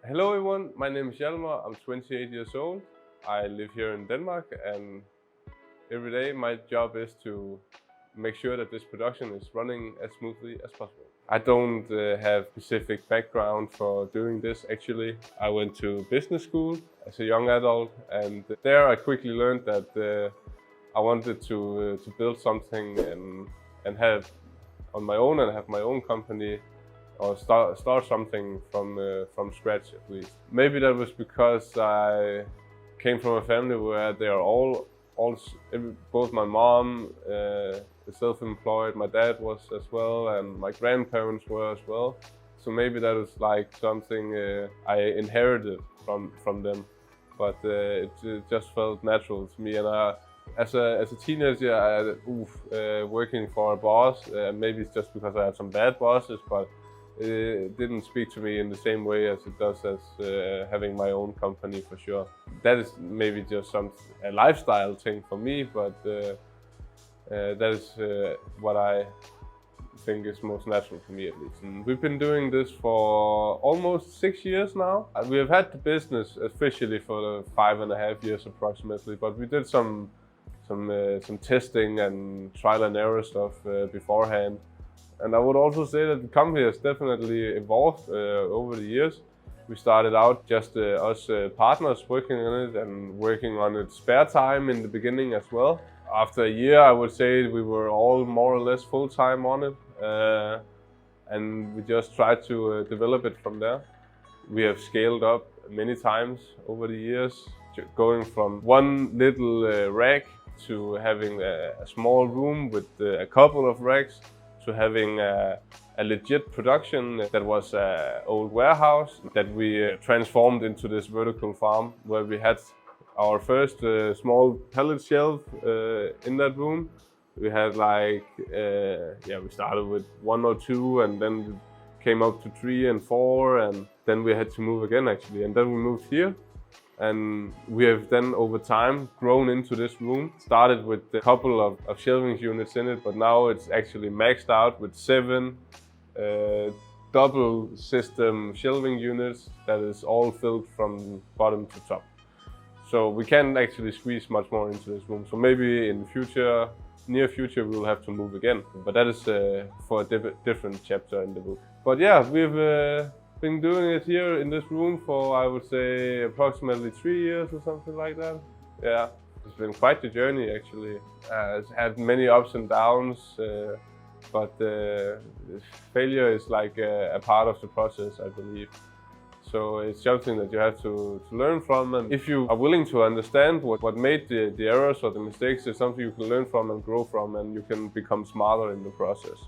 Hello everyone, my name is Hjalmar, I'm 28 years old. I live here in Denmark and every day my job is to make sure that this production is running as smoothly as possible. I don't have specific background for doing this actually. I went to business school as a young adult and there I quickly learned that I wanted to build something and have on my own and have my own company or start something from scratch at least. Maybe that was because I came from a family where they are both my mom is self-employed, my dad was as well, and my grandparents were as well. So maybe that was like something I inherited from them, but it just felt natural to me. And as a teenager, working for a boss, maybe it's just because I had some bad bosses, but it didn't speak to me in the same way as it does as having my own company for sure. That is maybe just a lifestyle thing for me, but that is what I think is most natural for me at least. And we've been doing this for almost 6 years now. We have had the business officially for 5.5 years approximately, but we did some testing and trial and error stuff beforehand. And I would also say that the company has definitely evolved over the years. We started out just us partners working on it and working on it spare time in the beginning as well. After a year, I would say we were all more or less full-time on it. And we just tried to develop it from there. We have scaled up many times over the years, going from one little rack to having a small room with a couple of racks, to having a legit production that was an old warehouse that we transformed into this vertical farm where we had our first small pallet shelf in that room. We had we started with 1 or 2 and then we came up to 3 and 4 and then we had to move again actually, and then we moved here. And we have then over time grown into this room. Started with a couple of shelving units in it, but now it's actually maxed out with 7 double system shelving units that is all filled from bottom to top. So we can actually squeeze much more into this room. So maybe in the future, near future, we will have to move again. But that is for a different chapter in the book. But yeah, we've been doing it here in this room for, I would say, approximately 3 years or something like that. Yeah, it's been quite the journey actually. It's had many ups and downs, but failure is like a part of the process, I believe. So it's something that you have to learn from, and if you are willing to understand what made the errors or the mistakes, it's something you can learn from and grow from, and you can become smarter in the process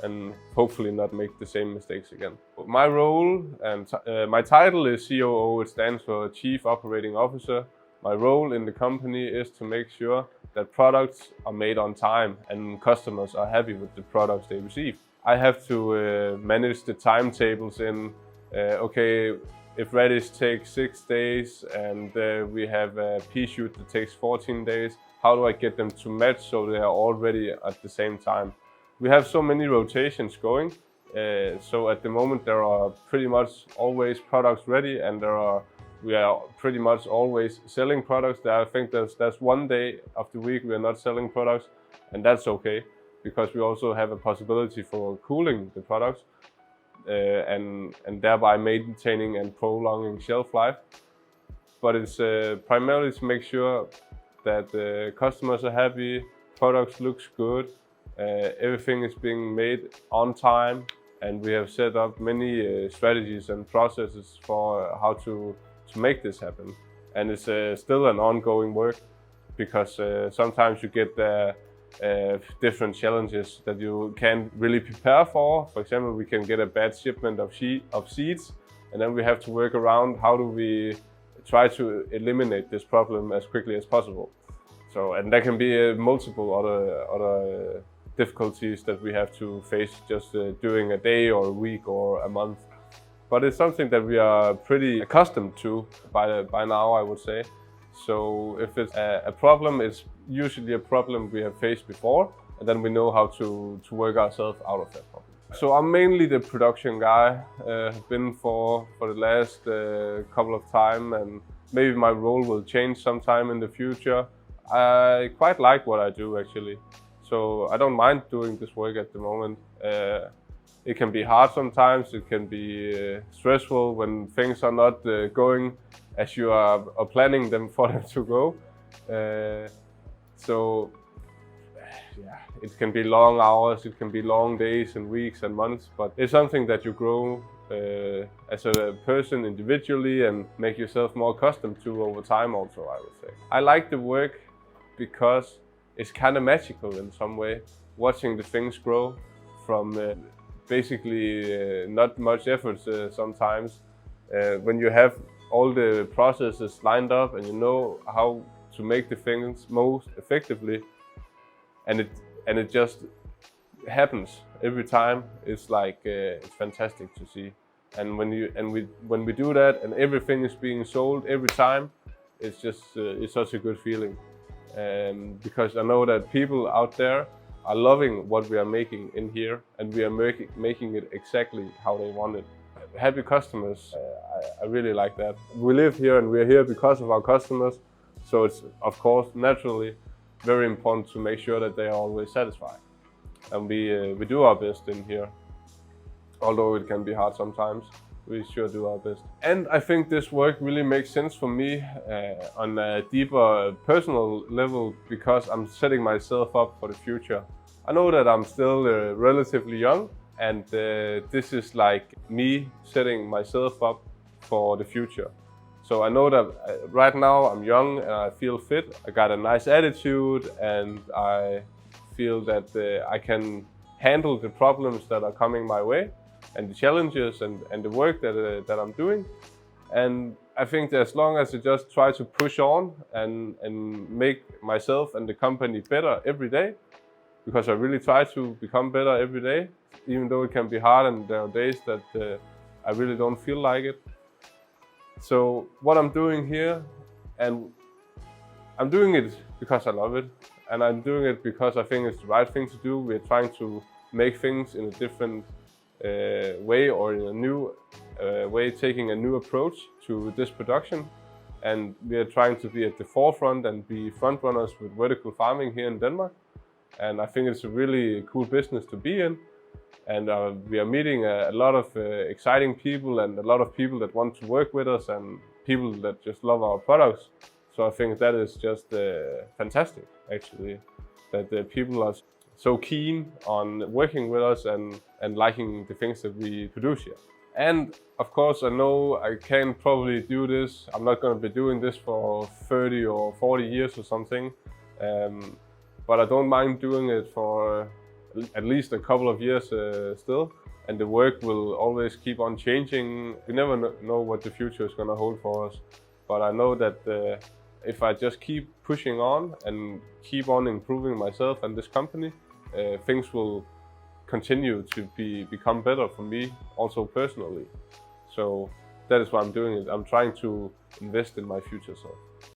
and hopefully not make the same mistakes again. My role and my title is COO, it stands for Chief Operating Officer. My role in the company is to make sure that products are made on time and customers are happy with the products they receive. I have to manage the timetables in, okay, if radish takes 6 days and we have a pea shoot that takes 14 days, how do I get them to match so they are all ready at the same time? We have so many rotations going, so at the moment there are pretty much always products ready, and we are pretty much always selling products. I think there's one day of the week we are not selling products, and that's okay, because we also have a possibility for cooling the products and thereby maintaining and prolonging shelf life. But it's primarily to make sure that the customers are happy, products looks good, everything is being made on time, and we have set up many strategies and processes for how to make this happen. And it's still an ongoing work, because sometimes you get different challenges that you can't really prepare for. For example, we can get a bad shipment of seeds, and then we have to work around how do we try to eliminate this problem as quickly as possible. So, and there can be multiple other difficulties that we have to face just during a day or a week or a month. But it's something that we are pretty accustomed to by now, I would say. So if it's a problem, it's usually a problem we have faced before, and then we know how to work ourselves out of that problem. So I'm mainly the production guy. Have been for the last couple of time, and maybe my role will change sometime in the future. I quite like what I do actually, so I don't mind doing this work at the moment. It can be hard sometimes. It can be stressful when things are not going as you are planning them for them to go. So yeah, it can be long hours, it can be long days and weeks and months, but it's something that you grow as a person individually and make yourself more accustomed to over time also, I would say. I like the work because it's kind of magical in some way, watching the things grow from basically not much effort sometimes. When you have all the processes lined up and you know how to make the things most effectively, and it just happens every time. It's like it's fantastic to see. And when we do that and everything is being sold every time, it's just it's such a good feeling. Because I know that people out there are loving what we are making in here, and we are making it exactly how they want it. Happy customers, I really like that. We live here and we're here because of our customers, so it's of course naturally very important to make sure that they are always satisfied. And we do our best in here. Although it can be hard sometimes, we sure do our best. And I think this work really makes sense for me on a deeper personal level, because I'm setting myself up for the future. I know that I'm still relatively young, and this is like me setting myself up for the future. So I know that right now I'm young and I feel fit. I got a nice attitude, and I feel that I can handle the problems that are coming my way, and the challenges and the work that I'm doing. And I think that as long as I just try to push on and make myself and the company better every day, because I really try to become better every day, even though it can be hard and there are days that I really don't feel like it. So what I'm doing here, and I'm doing it because I love it, and I'm doing it because I think it's the right thing to do. We're trying to make things in a different way, or in a new way, taking a new approach to this production. And we are trying to be at the forefront and be front runners with vertical farming here in Denmark. And I think it's a really cool business to be in. And we are meeting a lot of exciting people, and a lot of people that want to work with us, and people that just love our products. So I think that is just fantastic, actually, that the people are so keen on working with us and liking the things that we produce here. And of course, I know I can probably do this. I'm not going to be doing this for 30 or 40 years or something. But I don't mind doing it for at least a couple of years still. And the work will always keep on changing. We never know what the future is going to hold for us. But I know that if I just keep pushing on and keep on improving myself and this company, things will continue to become better for me, also personally. So that is why I'm doing it. I'm trying to invest in my future self.